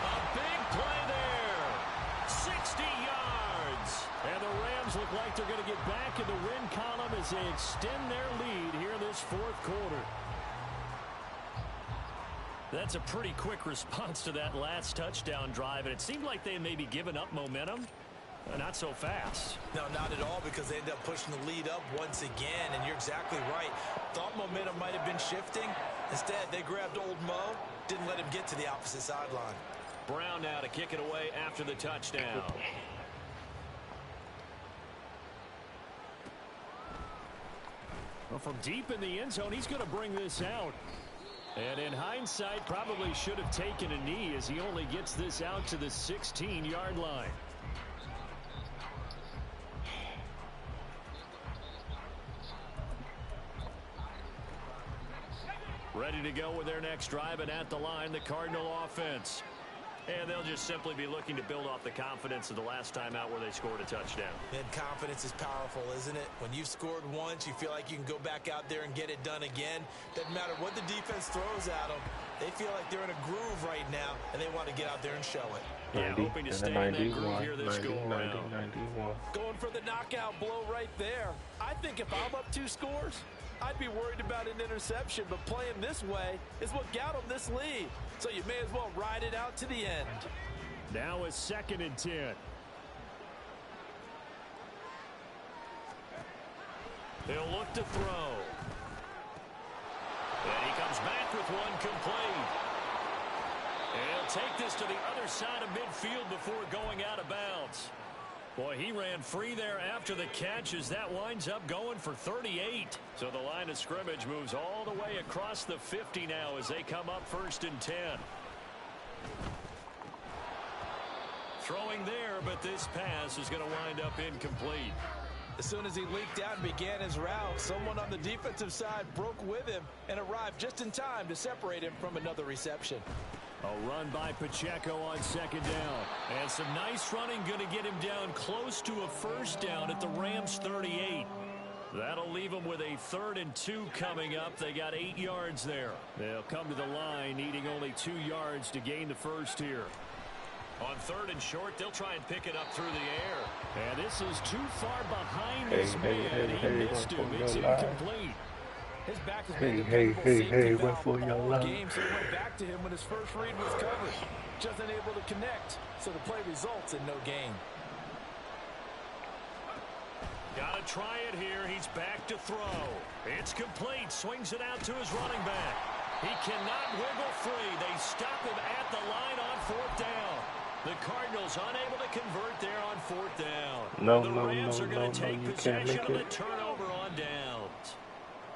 Speaker 5: A big play there. 60 yards. And the Rams look like they're going to get back in the win column as they extend their lead here in this 4th quarter. That's a pretty quick response to that last touchdown drive, and it seemed like they may be giving up momentum. Not so fast.
Speaker 3: No, not at all, because they end up pushing the lead up once again, and you're exactly right. Thought momentum might have been shifting. Instead, they grabbed old Mo, didn't let him get to the opposite sideline.
Speaker 5: Brown now to kick it away after the touchdown. Well, from deep in the end zone, he's going to bring this out. And in hindsight, probably should have taken a knee as he only gets this out to the 16-yard line. Ready to go with their next drive, and at the line, the Cardinal offense. And they'll just simply be looking to build off the confidence of the last time out where they scored a touchdown.
Speaker 3: And confidence is powerful, isn't it? When you've scored once, you feel like you can go back out there and get it done again. Doesn't matter what the defense throws at them. They feel like they're in a groove right now, and they want to get out there and show it.
Speaker 5: Yeah, hoping to stay in that groove here this go around.
Speaker 3: Going for the knockout blow right there. I think if I'm up 2 scores, I'd be worried about an interception, but playing this way is what got them this lead. So you may as well ride it out to the end.
Speaker 1: Now it's 2nd and 10.
Speaker 5: They'll look to throw. And he comes back with one complete. And he'll take this to the other side of midfield before going out of bounds. Boy, he ran free there after the catch as that winds up going for 38. So the line of scrimmage moves all the way across the 50 now as they come up 1st and 10. Throwing there, but this pass is going to wind up incomplete.
Speaker 3: As soon as he leaked out and began his route, someone on the defensive side broke with him and arrived just in time to separate him from another reception.
Speaker 1: A run by Pacheco on 2nd down.
Speaker 5: And some nice running, going to get him down close to a 1st down at the Rams 38. That'll leave them with a 3rd and 2 coming up. They got 8 yards there.
Speaker 1: They'll come to the line needing only 2 yards to gain the first here.
Speaker 5: On 3rd and short, they'll try and pick it up through the air.
Speaker 1: And this is too far behind his man. He missed him. It's incomplete.
Speaker 3: His back has been went for your game, so he went back to him when his first read was covered. Just unable to connect, so the play results in no gain.
Speaker 5: Got to try it here. He's back to throw. It's complete. Swings it out to his running back. He cannot wiggle free. They stop him at the line on 4th down. The Cardinals unable to convert there on 4th down. The Rams are going to take possession of the turnover on downs.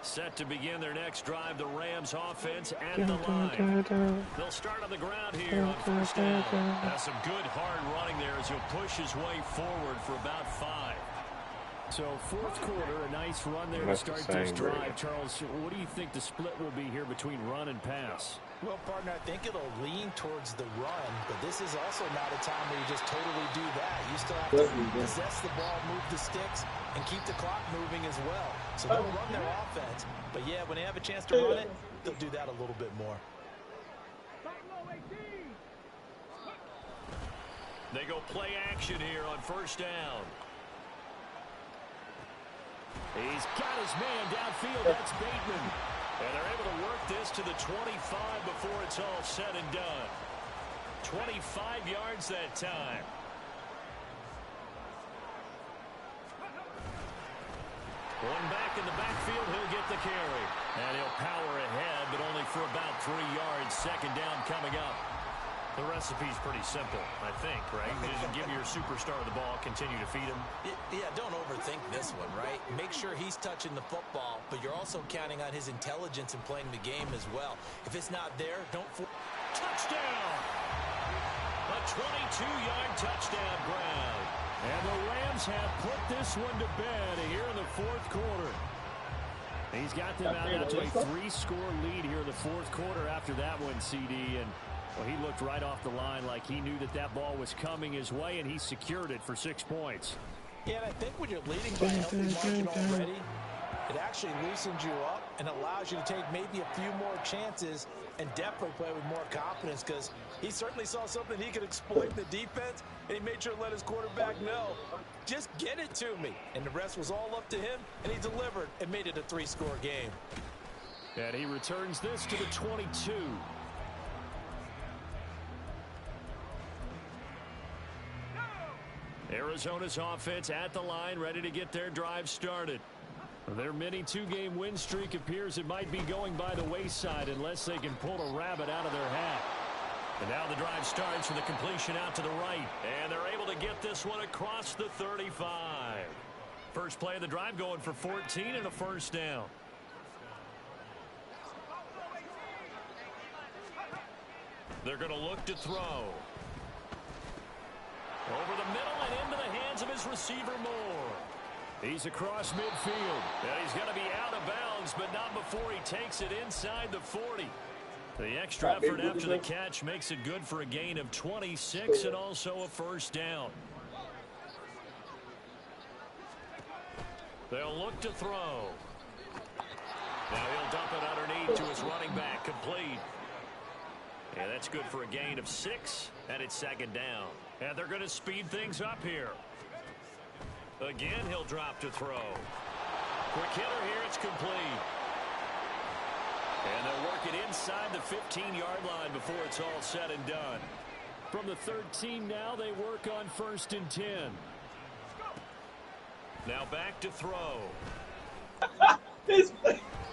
Speaker 5: Set to begin their next drive, the Rams offense at the line. They'll start on the ground here on 1st down. That's some good hard running there as he'll push his way forward for about 5.
Speaker 1: So 4th quarter, a nice run there to start this drive. Charles, what do you think the split will be here between run and pass?
Speaker 3: Well, partner, I think it'll lean towards the run, but this is also not a time where you just totally do that. You still have to possess the ball, move the sticks, and keep the clock moving as well. So they'll run their offense, but yeah, when they have a chance to run it, they'll do that a little bit more.
Speaker 5: They go play action here on 1st down.
Speaker 1: He's got his man downfield. That's Bateman.
Speaker 5: And they're able to work this to the 25 before it's all said and done. 25 yards that time. One back in the backfield, he'll get the carry. And he'll power ahead, but only for about 3 yards. Second down coming up. The recipe's pretty simple, I think, right? Just give your superstar the ball, continue to feed him.
Speaker 3: Yeah, don't overthink this one, right? Make sure he's touching the football, but you're also counting on his intelligence in playing the game as well. If it's not there, don't...
Speaker 5: Touchdown! A 22-yard touchdown grab.
Speaker 1: And the Rams have put this one to bed here in the fourth quarter. He's got them out to a 3-score lead here in the fourth quarter after that one, CD. And well, he looked right off the line like he knew that that ball was coming his way, and he secured it for 6 points.
Speaker 3: Yeah, and I think when you're leading by a healthy margin already, it actually loosens you up and allows you to take maybe a few more chances and definitely play with more confidence, because he certainly saw something he could exploit in the defense, and he made sure to let his quarterback know, just get it to me. And the rest was all up to him, and he delivered and made it a 3-score game.
Speaker 1: And he returns this to the 22. Arizona's offense at the line, ready to get their drive started. Their mini 2-game win streak appears it might be going by the wayside unless they can pull a rabbit out of their hat. And now the drive starts with a completion out to the right. And they're able to get this one across the 35. First play of the drive going for 14 and a first down. They're going to look to throw. Over the middle and into the hands of his receiver, Moore. He's across midfield. And he's going to be out of bounds, but not before he takes it inside the 40. The extra effort after the catch makes it good for a gain of 26 and also a first down. They'll look to throw. Now he'll dump it underneath to his running back, complete. And that's good for a gain of 6, and it's second down. And they're going to speed things up here. Again, he'll drop to throw. Quick hitter here, it's complete. And they'll work it inside the 15-yard line before it's all said and done. From the 13 now, they work on 1st and 10. Now back to throw.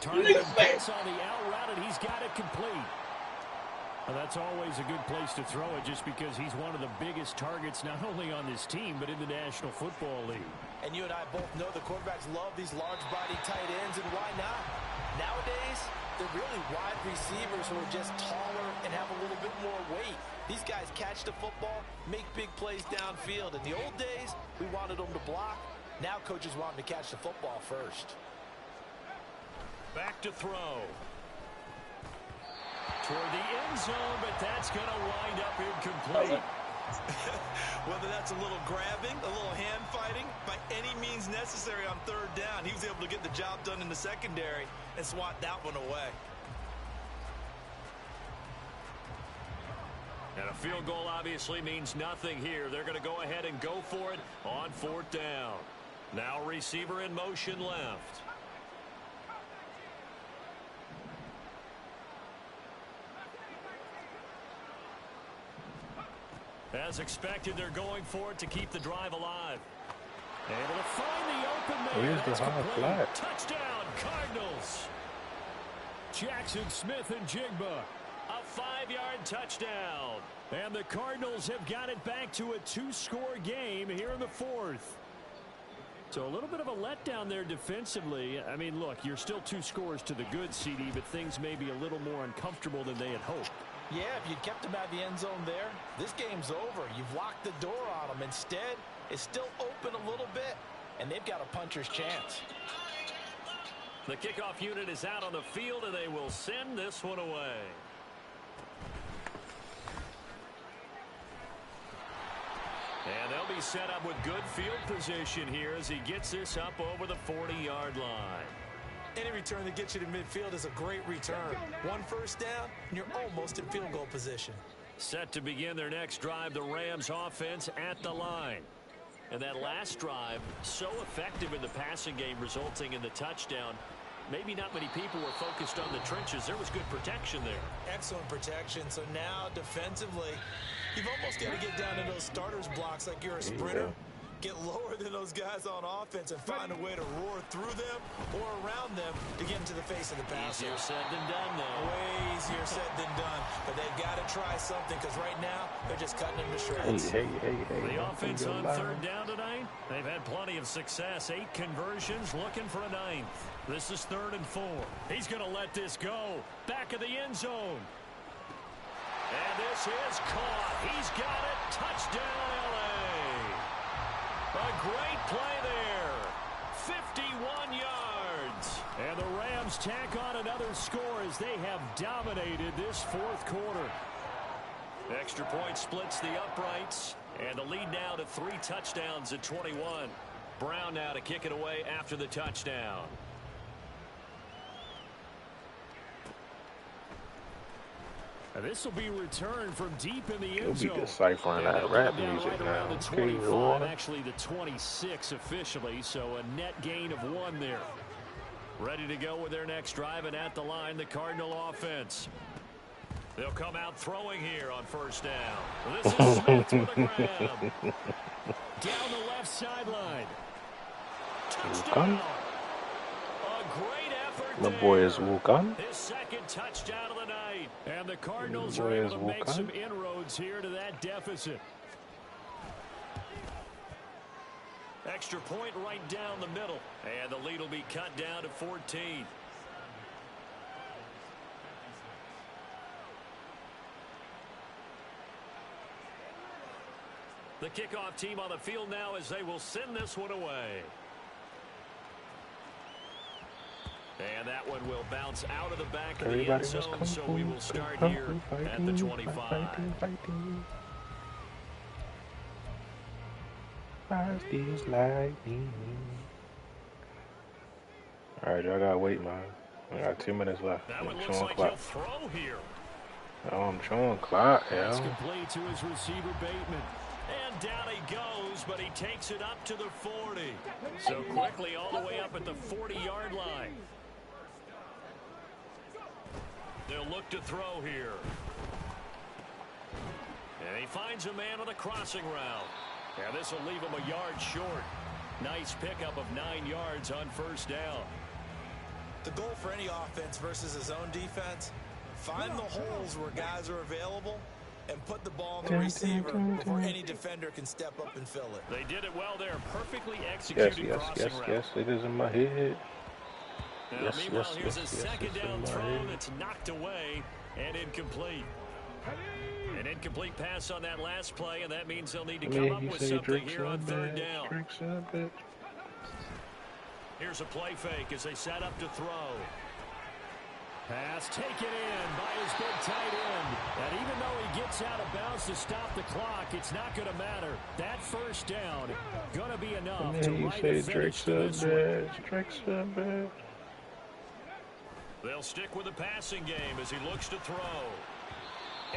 Speaker 1: Targeting pass on the out route, and he's got it complete. Well, that's always a good place to throw it, just because he's one of the biggest targets not only on this team but in the National Football League.
Speaker 3: And you and I both know the quarterbacks love these large-body tight ends, and why not? Nowadays, they're really wide receivers who are just taller and have a little bit more weight. These guys catch the football, make big plays downfield. In the old days, we wanted them to block. Now coaches want them to catch the football first.
Speaker 5: Back to throw. Toward the end zone, but that's going to wind up incomplete.
Speaker 4: Whether that's a little grabbing, a little hand fighting, by any means necessary on 3rd down, he was able to get the job done in the secondary and swat that one away.
Speaker 5: And a field goal obviously means nothing here. They're going to go ahead and go for it on 4th down. Now receiver in motion left. As expected, they're going for it to keep the drive alive. Able to find the open man.
Speaker 6: Where's the high flat?
Speaker 5: Touchdown, Cardinals. Jackson Smith and Jigba. A 5-yard touchdown. And the Cardinals have got it back to a 2-score game here in the 4th. So a little bit of a letdown there defensively. I mean, look, you're still 2 scores to the good, CD, but things may be a little more uncomfortable than they had hoped.
Speaker 3: Yeah, if you'd kept them out of the end zone there, this game's over. You've locked the door on them. Instead, it's still open a little bit, and they've got a puncher's chance.
Speaker 5: The kickoff unit is out on the field, and they will send this one away. And they'll be set up with good field position here as he gets this up over the 40-yard line.
Speaker 3: Any return that gets you to midfield is a great return. 1 first down, and you're almost in field goal position.
Speaker 5: Set to begin their next drive, the Rams offense at the line. And that last drive, so effective in the passing game, resulting in the touchdown. Maybe not many people were focused on the trenches. There was good protection there.
Speaker 3: Excellent protection. So now defensively, you've almost got to get down to those starters blocks like you're a sprinter.
Speaker 4: Get lower than those guys on offense and find a way to roar through them or around them to get into the face of the passer.
Speaker 5: Easier said than done, though.
Speaker 4: Way easier said than done. But they've got to try something because right now they're just cutting them to shreds.
Speaker 6: Hey.
Speaker 5: The offense on third down tonight, they've had plenty of success. 8 conversions, looking for a 9th. This is 3rd and 4. He's going to let this go. Back of the end zone. And this is caught. He's got it. Touchdown, L.A. A great play there. 51 yards. And the Rams tack on another score as they have dominated this 4th quarter. Extra point splits the uprights. And the lead now to 3 touchdowns at 21. Brown now to kick it away after the touchdown. This will be returned from deep in the end zone.
Speaker 6: You'll be deciphering that rap music now. Okay, Lord.
Speaker 5: Actually the 26 officially, so a net gain of 1 there. Ready to go with their next drive, and at the line, the Cardinal offense. They'll come out throwing here on first down. This is Smith with a grab. Down the left sideline. Touchdown. A great effort.
Speaker 6: My boy is Wukan.
Speaker 5: His 2nd touchdown of the night. And the Cardinals are able to make some inroads here to that deficit. Extra point right down the middle. And the lead will be cut down to 14. The kickoff team on the field now as they will send this one away. And that one will bounce out of the back of the end zone, so we will start here at the 25.
Speaker 6: Alright, y'all gotta wait, man. I got 2 minutes left.
Speaker 5: That
Speaker 6: I'm
Speaker 5: one looks
Speaker 6: showing
Speaker 5: like
Speaker 6: clock.
Speaker 5: he'll throw here.
Speaker 6: Oh, I'm showing clock,
Speaker 5: That's
Speaker 6: yo.
Speaker 5: complete to his receiver, Bateman. And down he goes, but he takes it up to the 40. So quickly all the way up at the 40-yard line. They'll look to throw here. And he finds a man on the crossing route. And this will leave him a yard short. Nice pickup of 9 yards on first down.
Speaker 4: The goal for any offense versus his own defense, find the holes where guys are available and put the ball on the receiver before any defender can step up and fill it.
Speaker 5: They did it well there. Perfectly executed crossing route.
Speaker 6: Yes, it is in my head.
Speaker 5: Now, meanwhile, here's a second down throw that's knocked away and incomplete. An incomplete pass on that last play, and that means they'll need to come up with something here on third down. Here's a play fake as they set up to throw. Pass taken in by his big tight end. And even though he gets out of bounds to stop the clock, it's not going to matter. That first down going to be enough to write a finish to this one. They'll stick with the passing game as he looks to throw.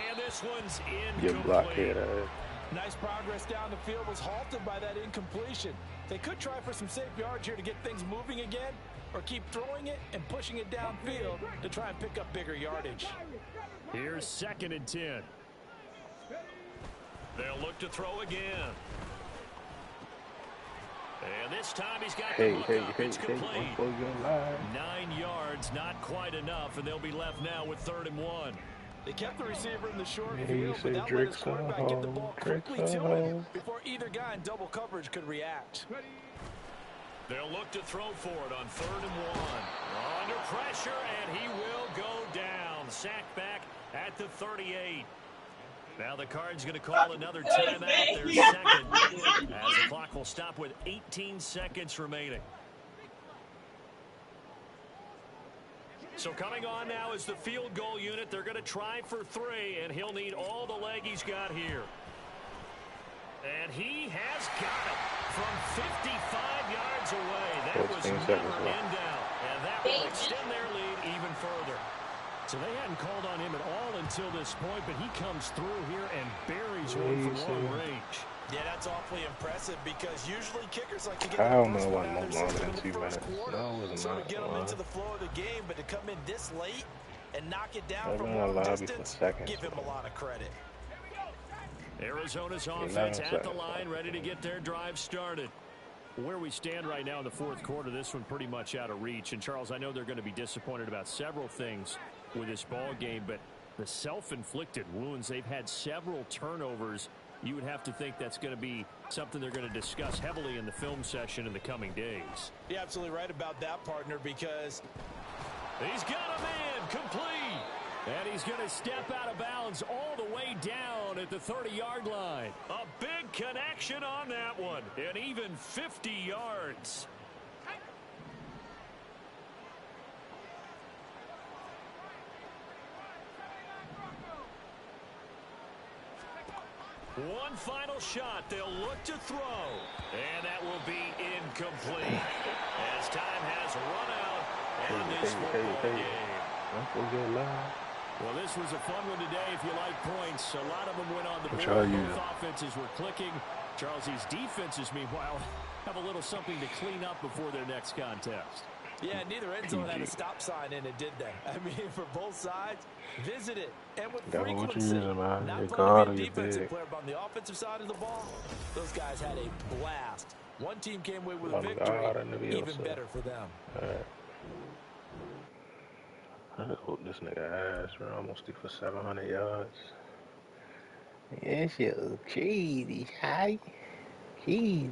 Speaker 5: And this one's incomplete.
Speaker 3: Nice progress down the field was halted by that incompletion. They could try for some safe yards here to get things moving again, or keep throwing it and pushing it downfield to try and pick up bigger yardage.
Speaker 5: Here's 2nd and 10. They'll look to throw again. And this time he's got the hook up. It's complete. 9 yards, not quite enough, and they'll be left now with 3rd and 1.
Speaker 3: They kept the receiver in the short field, but that let his quarterback get the ball quickly to him before either guy in double coverage could react.
Speaker 5: They'll look to throw for it on 3rd and 1. Under pressure, and he will go down. Sacked back at the 38. Now the Cards going to call another timeout, their 2nd, as the clock will stop with 18 seconds remaining. So coming on now is the field goal unit. They're going to try for 3, and he'll need all the leg he's got here. And he has got it from 55 yards away. That was never in doubt. And that will extend their lead even further. So they hadn't called on him at all until this point, but he comes through here and buries one from long range.
Speaker 3: Yeah, that's awfully impressive because usually kickers like to get
Speaker 6: I don't
Speaker 3: the
Speaker 6: know
Speaker 3: first
Speaker 6: what
Speaker 3: one out of
Speaker 6: more
Speaker 3: their
Speaker 6: than
Speaker 3: system
Speaker 6: 2
Speaker 3: in the first
Speaker 6: minutes.
Speaker 3: quarter.
Speaker 6: No, it was
Speaker 3: So
Speaker 6: not.
Speaker 3: to get them into the flow of the game, but to come in this late and knock it down
Speaker 6: I'm
Speaker 3: from
Speaker 6: gonna
Speaker 3: long
Speaker 6: lobby for
Speaker 3: distance,
Speaker 6: seconds,
Speaker 3: give him a lot of credit.
Speaker 5: Arizona's
Speaker 6: 11
Speaker 5: offense at the
Speaker 6: seconds.
Speaker 5: line, ready to get their drive started. Where we stand right now in the fourth quarter, this one pretty much out of reach. And, Charles, I know they're going to be disappointed about several things with this ball game, but the self-inflicted wounds, they've had several turnovers. You would have to think that's going to be something they're going to discuss heavily in the film session in the coming days.
Speaker 3: You're absolutely right about that, partner, because
Speaker 5: he's got a man complete. And he's going to step out of bounds all the way down at the 30-yard line. A big connection on that one. And even 50 yards. One final shot. They'll look to throw. And that will be incomplete. As time has run out on this football game. Well, this was a fun one today if you like points. A lot of them went on the board. Both offenses were clicking. Charles, these defenses, meanwhile, have a little something to clean up before their next contest.
Speaker 3: Yeah, neither end zone had a stop sign in it, did they? I mean, for both sides, visit it. And with frequency, not playing a defensive player, but on the offensive side of the ball, those guys had a blast. One team came away with a victory, even better for them.
Speaker 6: I just whooped this nigga ass, bro. Almost threw for 700 yards.
Speaker 7: That shit was crazy. Hi. Crazy.